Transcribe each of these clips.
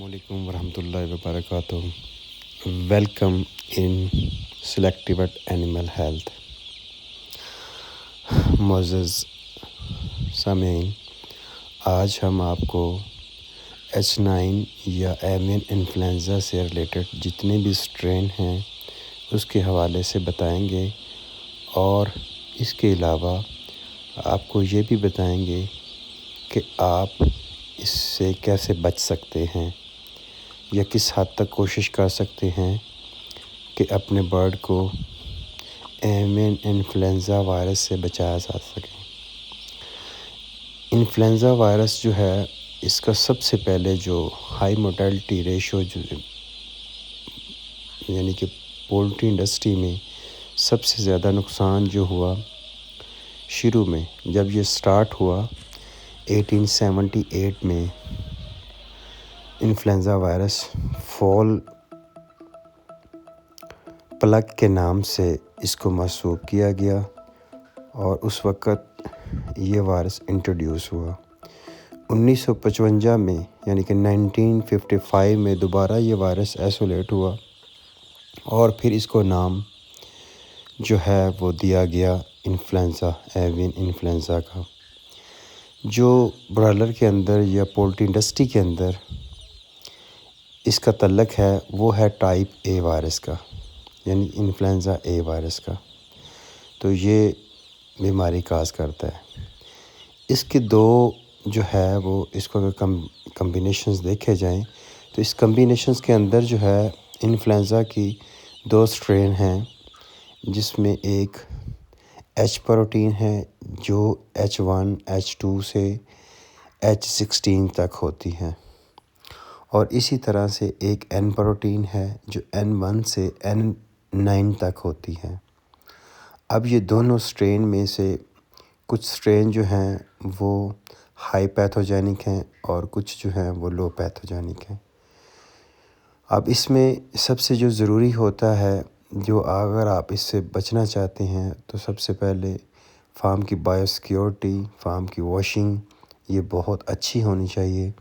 Assalamualaikum warahmatullahi wabarakatuh. Welcome in Selective at Animal Health. معزز سامعین، آج ہم آپ کو H9 یا ایوین انفلوئنزا سے ریلیٹڈ جتنے بھی اسٹرین ہیں اس کے حوالے سے بتائیں گے، اور اس کے علاوہ آپ کو یہ بھی بتائیں گے کہ آپ اس سے کیسے بچ سکتے ہیں یا کس حد تک کوشش کر سکتے ہیں کہ اپنے برڈ کو ایوین انفلوئنزا وائرس سے بچایا جا سکے۔ انفلوئنزا وائرس جو ہے، اس کا سب سے پہلے جو ہائی مورٹیلٹی ریشو یعنی کہ پولٹری انڈسٹری میں سب سے زیادہ نقصان جو ہوا شروع میں جب یہ سٹارٹ ہوا 1878 میں، انفلوئنزا وائرس فال پلگ کے نام سے اس کو منسوب کیا گیا، اور اس وقت یہ وائرس انٹروڈیوس ہوا۔ 1955 میں یعنی کہ 1955 میں دوبارہ یہ وائرس ایسولیٹ ہوا، اور پھر اس کو نام جو ہے وہ دیا گیا انفلوئنزا، ایوین انفلوئنزا کا۔ جو برائلر کے اندر یا پولٹری انڈسٹری کے اندر اس کا تعلق ہے وہ ہے ٹائپ اے وائرس کا، یعنی انفلوئنزا اے وائرس کا، تو یہ بیماری کاز کرتا ہے۔ اس کے دو جو ہے وہ اس کو اگر کمبینیشنز دیکھے جائیں تو اس کمبینیشنز کے اندر جو ہے انفلوئنزا کی دو اسٹرین ہیں، جس میں ایک ایچ پروٹین ہے جو H1 H2 سے H16 تک ہوتی ہے، اور اسی طرح سے ایک N پروٹین ہے جو N1 سے N9 تک ہوتی ہے۔ اب یہ دونوں اسٹرین میں سے کچھ اسٹرین جو ہیں وہ ہائی پیتھوجینک ہیں اور کچھ جو ہیں وہ لو پیتھوجینک ہیں۔ اب اس میں سب سے جو ضروری ہوتا ہے، جو اگر آپ اس سے بچنا چاہتے ہیں تو سب سے پہلے فارم کی بایو سیکیورٹی، فارم کی واشنگ یہ بہت اچھی ہونی چاہیے۔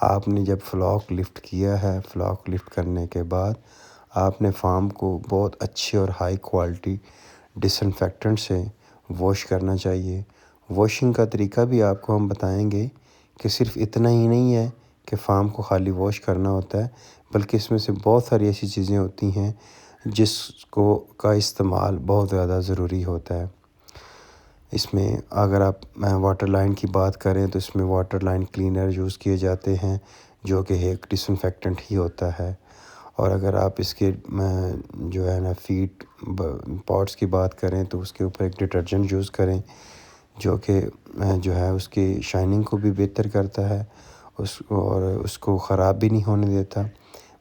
آپ نے جب فلاک لفٹ کیا ہے، فلاک لفٹ کرنے کے بعد آپ نے فارم کو بہت اچھی اور ہائی کوالٹی ڈس انفیکٹنٹ سے واش کرنا چاہیے۔ واشنگ کا طریقہ بھی آپ کو ہم بتائیں گے کہ صرف اتنا ہی نہیں ہے کہ فارم کو خالی واش کرنا ہوتا ہے، بلکہ اس میں سے بہت ساری ایسی چیزیں ہوتی ہیں جس کا استعمال بہت زیادہ ضروری ہوتا ہے۔ اس میں اگر آپ واٹر لائن کی بات کریں تو اس میں واٹر لائن کلینر یوز کیے جاتے ہیں جو کہ ایک ڈس انفیکٹنٹ ہی ہوتا ہے، اور اگر آپ اس کے جو ہے نا فیڈ پاٹس کی بات کریں تو اس کے اوپر ایک ڈٹرجنٹ یوز کریں جو کہ جو ہے اس کی شائننگ کو بھی بہتر کرتا ہے، اور اس کو خراب بھی نہیں ہونے دیتا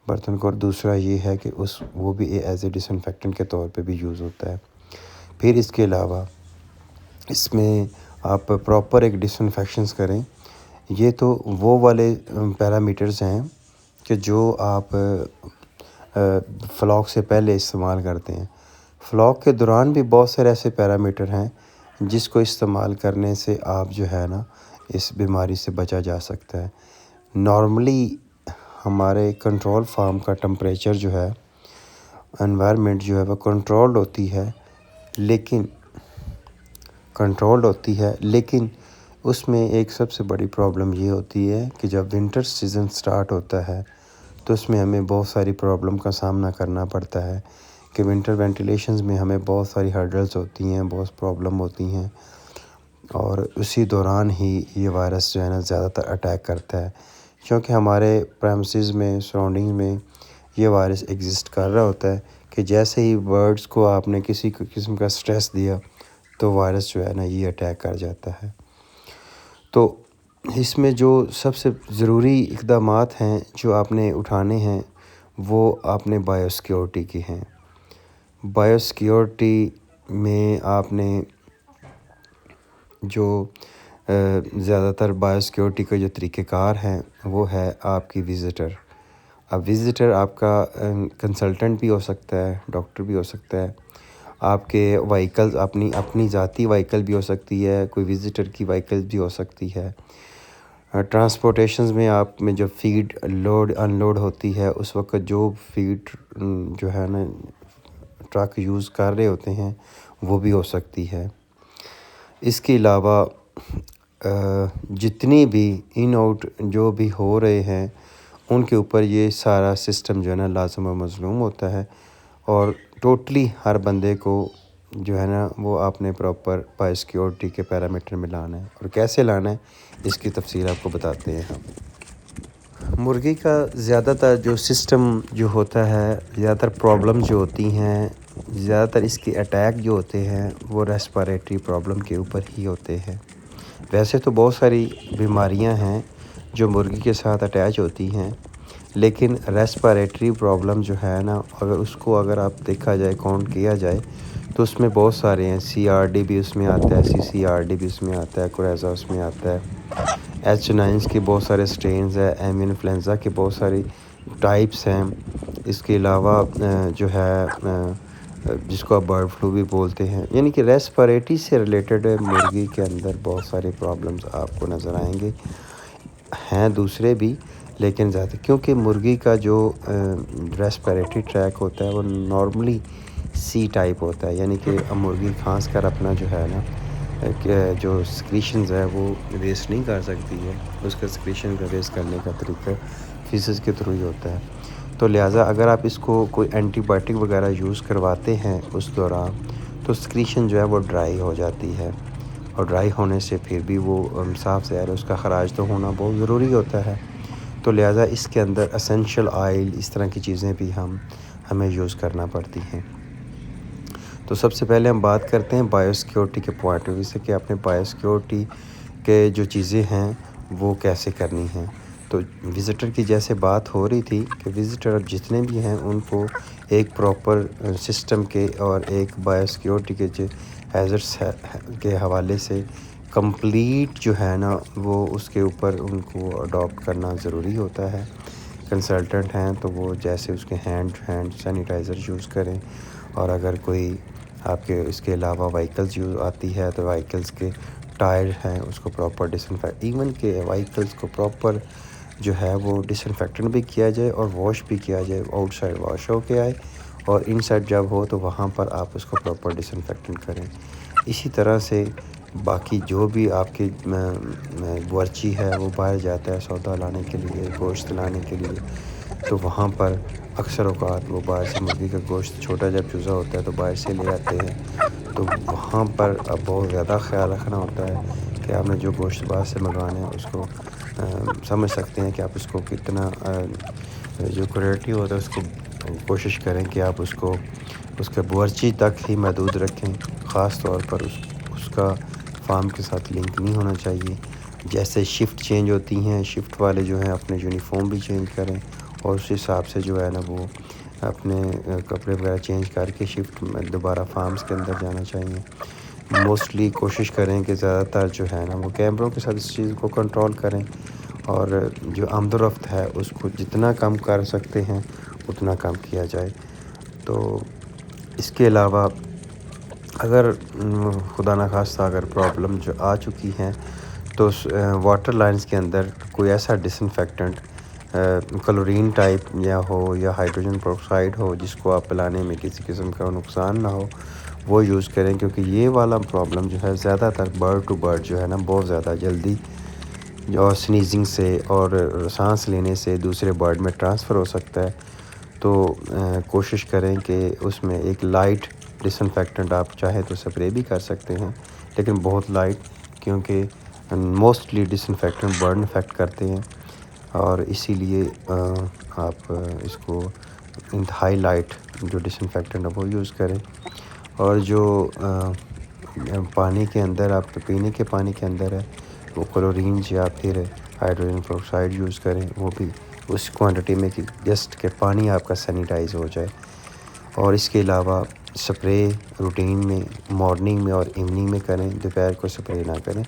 برتن کو، اور دوسرا یہ ہے کہ وہ بھی ایز اے ڈس انفیکٹنٹ کے طور پہ بھی یوز ہوتا ہے۔ پھر اس کے علاوہ اس میں آپ پراپر ایک ڈس انفیکشنز کریں۔ یہ تو وہ والے پیرامیٹرز ہیں کہ جو آپ فلاک سے پہلے استعمال کرتے ہیں۔ فلاک کے دوران بھی بہت سارے ایسے پیرامیٹر ہیں جس کو استعمال کرنے سے آپ جو ہے نا اس بیماری سے بچا جا سکتا ہے۔ نارملی ہمارے کنٹرول فارم کا ٹمپریچر جو ہے، انوائرمنٹ جو ہے وہ کنٹرولڈ ہوتی ہے، لیکن اس میں ایک سب سے بڑی پرابلم یہ ہوتی ہے کہ جب ونٹر سیزن سٹارٹ ہوتا ہے تو اس میں ہمیں بہت ساری پرابلم کا سامنا کرنا پڑتا ہے کہ ونٹر وینٹیلیشنز میں ہمیں بہت ساری ہرڈلز ہوتی ہیں، بہت پرابلم ہوتی ہیں، اور اسی دوران ہی یہ وائرس جو ہے نا زیادہ تر اٹیک کرتا ہے، کیونکہ ہمارے پریمسز میں، سراؤنڈنگ میں یہ وائرس ایگزسٹ کر رہا ہوتا ہے کہ جیسے ہی برڈز کو آپ نے کسی قسم کا سٹریس دیا تو وائرس جو ہے نا یہ اٹیک کر جاتا ہے۔ تو اس میں جو سب سے ضروری اقدامات ہیں جو آپ نے اٹھانے ہیں وہ آپ نے بایو سیکیورٹی کی ہیں۔ بایو سیکیورٹی میں آپ نے جو زیادہ تر بایو سیکیورٹی کا جو طریقہ کار ہیں وہ ہے آپ کی وزٹر۔ اب وزٹر آپ کا کنسلٹنٹ بھی ہو سکتا ہے، ڈاکٹر بھی ہو سکتا ہے، آپ کے وہیکلز اپنی ذاتی وہیکل بھی ہو سکتی ہے، کوئی وزٹر کی وہیکل بھی ہو سکتی ہے۔ ٹرانسپورٹیشنز میں آپ میں جو فیڈ لوڈ ان لوڈ ہوتی ہے اس وقت جو فیڈ جو ہے نا ٹرک یوز کر رہے ہوتے ہیں وہ بھی ہو سکتی ہے۔ اس کے علاوہ جتنی بھی ان آؤٹ جو بھی ہو رہے ہیں ان کے اوپر یہ سارا سسٹم جو ہے نا لازم و ملزوم ہوتا ہے، اور ٹوٹلی ہر بندے کو جو ہے نا وہ آپ نے پراپر بائی سیکیورٹی کے پیرامیٹر میں لانا ہے، اور کیسے لانا ہے اس کی تفصیل آپ کو بتاتے ہیں ہم۔ مرغی کا زیادہ تر جو سسٹم جو ہوتا ہے، زیادہ تر پرابلم جو ہوتی ہیں، زیادہ تر اس کے اٹیک جو ہوتے ہیں وہ ریسپیریٹری پرابلم کے اوپر ہی ہوتے ہیں۔ ویسے تو بہت ساری بیماریاں ہیں جو مرغی کے ساتھ اٹیچ ہوتی ہیں، لیکن ریسپیریٹری پرابلم جو ہے نا اگر آپ دیکھا جائے کاؤنٹ کیا جائے تو اس میں بہت سارے ہیں۔ CRD بھی اس میں آتا ہے، CCRD بھی اس میں آتا ہے، کوریزا اس میں آتا ہے، H9 کے بہت سارے سٹرینز ہیں، ایوین انفلوئنزا کے بہت ساری ٹائپس ہیں۔ اس کے علاوہ جو ہے جس کو آپ برڈ فلو بھی بولتے ہیں، یعنی کہ ریسپیریٹری سے ریلیٹڈ مرغی کے اندر بہت سارے پرابلمز آپ کو نظر آئیں گے، ہیں دوسرے بھی لیکن زیادہ، کیونکہ مرغی کا جو ریسپیریٹری ٹریک ہوتا ہے وہ نارملی سی ٹائپ ہوتا ہے، یعنی کہ مرغی کھانس کر اپنا جو ہے نا جو سکریشنز ہے وہ ویسٹ نہیں کر سکتی ہے، اس کا سکریشن کا ویسٹ کرنے کا طریقہ فیسز کے تھرو ہی ہوتا ہے۔ تو لہٰذا اگر آپ اس کو کوئی اینٹی بائیوٹک وغیرہ یوز کرواتے ہیں اس دوران تو سکریشن جو ہے وہ ڈرائی ہو جاتی ہے، اور ڈرائی ہونے سے پھر بھی وہ صاف ظاہر ہے اس کا خراج تو ہونا بہت ضروری ہوتا ہے۔ تو لہٰذا اس کے اندر اسینشل آئل اس طرح کی چیزیں بھی ہمیں یوز کرنا پڑتی ہیں۔ تو سب سے پہلے ہم بات کرتے ہیں بایو سیکیورٹی کے پوائنٹ آف ویو سے کہ اپنے بایو سیکیورٹی کے جو چیزیں ہیں وہ کیسے کرنی ہیں۔ تو وزٹر کی جیسے بات ہو رہی تھی کہ وزٹر جتنے بھی ہیں ان کو ایک پراپر سسٹم کے اور ایک بایو سیکیورٹی کے جو ہیزرس کے حوالے سے کمپلیٹ جو ہے نا وہ اس کے اوپر ان کو اڈاپٹ کرنا ضروری ہوتا ہے۔ کنسلٹنٹ ہیں تو وہ جیسے اس کے ہینڈ سینیٹائزر یوز کریں، اور اگر کوئی آپ کے اس کے علاوہ وہیکلز یوز آتی ہے تو وہیکلز کے ٹائر ہیں اس کو پراپر ایون کہ وہیکلز کو پراپر جو ہے وہ ڈسانفیکٹنٹ بھی کیا جائے اور واش بھی کیا جائے، آؤٹ سائڈ واش ہو کے آئے اور ان سائڈ جب ہو تو وہاں پر آپ اس کو پراپر ڈسانفیکٹنٹ کریں۔ اسی طرح سے باقی جو بھی آپ کی ورچی ہے وہ باہر جاتا ہے سودا لانے کے لیے، گوشت لانے کے لیے، تو وہاں پر اکثر اوقات وہ باہر سے مرغی کا گوشت چھوٹا جب چوزا ہوتا ہے تو باہر سے لے آتے ہیں، تو وہاں پر اب بہت زیادہ خیال رکھنا ہوتا ہے کہ آپ نے جو گوشت باہر سے منگوانا ہے اس کو سمجھ سکتے ہیں کہ آپ اس کو کتنا جو کوالٹی ہوتا ہے اس کو کوشش کریں کہ آپ اس کو اس کے بورچی تک ہی محدود رکھیں، خاص طور پر اس کا فارم کے ساتھ لنک نہیں ہونا چاہیے۔ جیسے شفٹ چینج ہوتی ہیں، شفٹ والے جو ہیں اپنے یونیفارم بھی چینج کریں اور اس حساب سے جو ہے نا وہ اپنے کپڑے وغیرہ چینج کر کے شفٹ میں دوبارہ فارمز کے اندر جانا چاہیے۔ موسٹلی کوشش کریں کہ زیادہ تر جو ہے نا وہ کیمروں کے ساتھ اس چیز کو کنٹرول کریں، اور جو آمد و رفت ہے اس کو جتنا کم کر سکتے ہیں اتنا کم کیا جائے۔ تو اس کے علاوہ اگر خدا نخواستہ اگر پرابلم جو آ چکی ہیں تو واٹر لائنز کے اندر کوئی ایسا ڈسانفیکٹنٹ کلورین ٹائپ یا ہو یا ہائیڈروجن پروکسائڈ ہو جس کو آپ پلانے میں کسی قسم کا نقصان نہ ہو وہ یوز کریں، کیونکہ یہ والا پرابلم جو ہے زیادہ تر برڈ ٹو برڈ جو ہے نا بہت زیادہ جلدی اور سنیزنگ سے اور سانس لینے سے دوسرے برڈ میں ٹرانسفر ہو سکتا ہے۔ تو کوشش کریں کہ اس میں ایک لائٹ ڈسانفیکٹنٹ آپ چاہیں تو سپرے بھی کر سکتے ہیں، لیکن بہت لائٹ، کیونکہ موسٹلی ڈسانفیکٹنٹ برن افیکٹ کرتے ہیں، اور اسی لیے آپ اس کو انتہائی لائٹ جو ڈسانفیکٹنٹ ہے وہ یوز کریں۔ اور جو پانی کے اندر آپ پینے کے پانی کے اندر ہے وہ کلورینز یا پھر ہائیڈروجن پروکسائڈ یوز کریں، وہ بھی اس کوانٹٹی میں کہ جسٹ کہ پانی آپ کا سینیٹائز ہو جائے۔ اور اس کے علاوہ سپرے روٹین میں مارننگ میں اور ایوننگ میں کریں، دوپہر کو سپرے نہ کریں،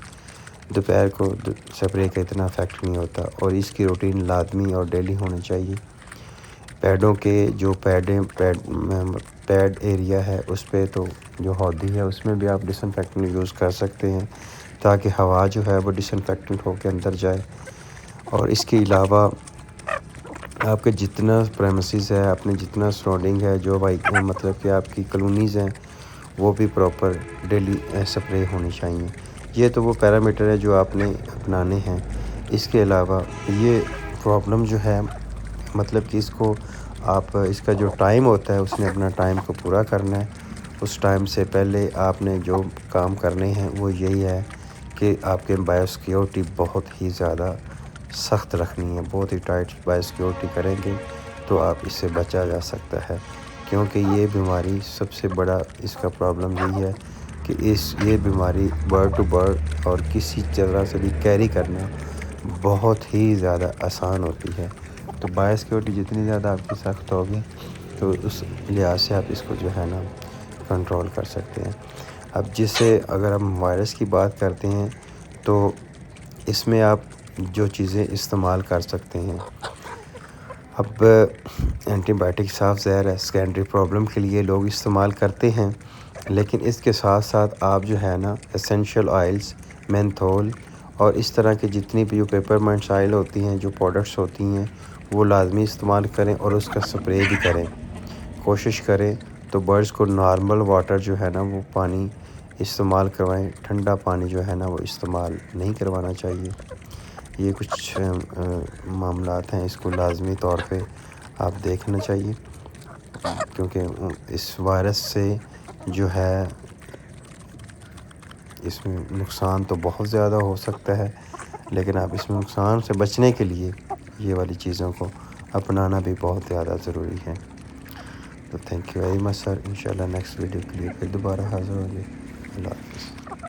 دوپہر کو سپرے کا اتنا افیکٹ نہیں ہوتا، اور اس کی روٹین لازمی اور ڈیلی ہونی چاہیے۔ پیڈوں کے جو پیڈ ایریا ہے اس پہ تو جو ہودی ہے اس میں بھی آپ ڈسانفیکٹنٹ یوز کر سکتے ہیں تاکہ ہوا جو ہے وہ ڈسانفیکٹنٹ ہو کے اندر جائے۔ اور اس کے علاوہ آپ کے جتنا پریمیسز ہے، اپنے جتنا سراؤنڈنگ ہے، جو بھائی مطلب کہ آپ کی کالونیز ہیں، وہ بھی پراپر ڈیلی سپرے ہونی چاہیے۔ یہ تو وہ پیرامیٹر ہے جو آپ نے اپنانے ہیں۔ اس کے علاوہ یہ پرابلم جو ہے، مطلب کہ اس کو آپ اس کا جو ٹائم ہوتا ہے، اس نے اپنا ٹائم کو پورا کرنا ہے۔ اس ٹائم سے پہلے آپ نے جو کام کرنے ہیں وہ یہی ہے کہ آپ کے بایو سیکیورٹی بہت ہی زیادہ سخت رکھنی ہے، بہت ہی ٹائٹ بایو سیکیورٹی کریں گے تو آپ اس سے بچا جا سکتا ہے، کیونکہ یہ بیماری سب سے بڑا اس کا پرابلم یہی ہے کہ یہ بیماری برڈ ٹو برڈ اور کسی طرح سے بھی کیری کرنا بہت ہی زیادہ آسان ہوتی ہے۔ تو بایو سیکیورٹی جتنی زیادہ آپ کی سخت ہوگی تو اس لحاظ سے آپ اس کو جو ہے نا کنٹرول کر سکتے ہیں۔ اب اگر ہم وائرس کی بات کرتے ہیں تو اس میں آپ جو چیزیں استعمال کر سکتے ہیں، اب اینٹی بائیوٹک صاف زہر ہے، سیکنڈری پرابلم کے لیے لوگ استعمال کرتے ہیں، لیکن اس کے ساتھ ساتھ آپ جو ہے نا اسینشل آئلز، مینتھول اور اس طرح کے جتنی بھی جو پیپر منٹس آئل ہوتی ہیں، جو پروڈکٹس ہوتی ہیں، وہ لازمی استعمال کریں اور اس کا سپرے بھی کریں۔ کوشش کریں تو برڈز کو نارمل واٹر جو ہے نا وہ پانی استعمال کروائیں، ٹھنڈا پانی جو ہے نا وہ استعمال نہیں کروانا چاہیے۔ یہ کچھ معاملات ہیں، اس کو لازمی طور پہ آپ دیکھنا چاہیے، کیونکہ اس وائرس سے جو ہے اس میں نقصان تو بہت زیادہ ہو سکتا ہے، لیکن آپ اس میں نقصان سے بچنے کے لیے یہ والی چیزوں کو اپنانا بھی بہت زیادہ ضروری ہے۔ تو تھینک یو ویری مچ سر، انشاءاللہ نیکسٹ ویڈیو کے لیے پھر دوبارہ حاضر ہوں گے۔ اللہ حافظ۔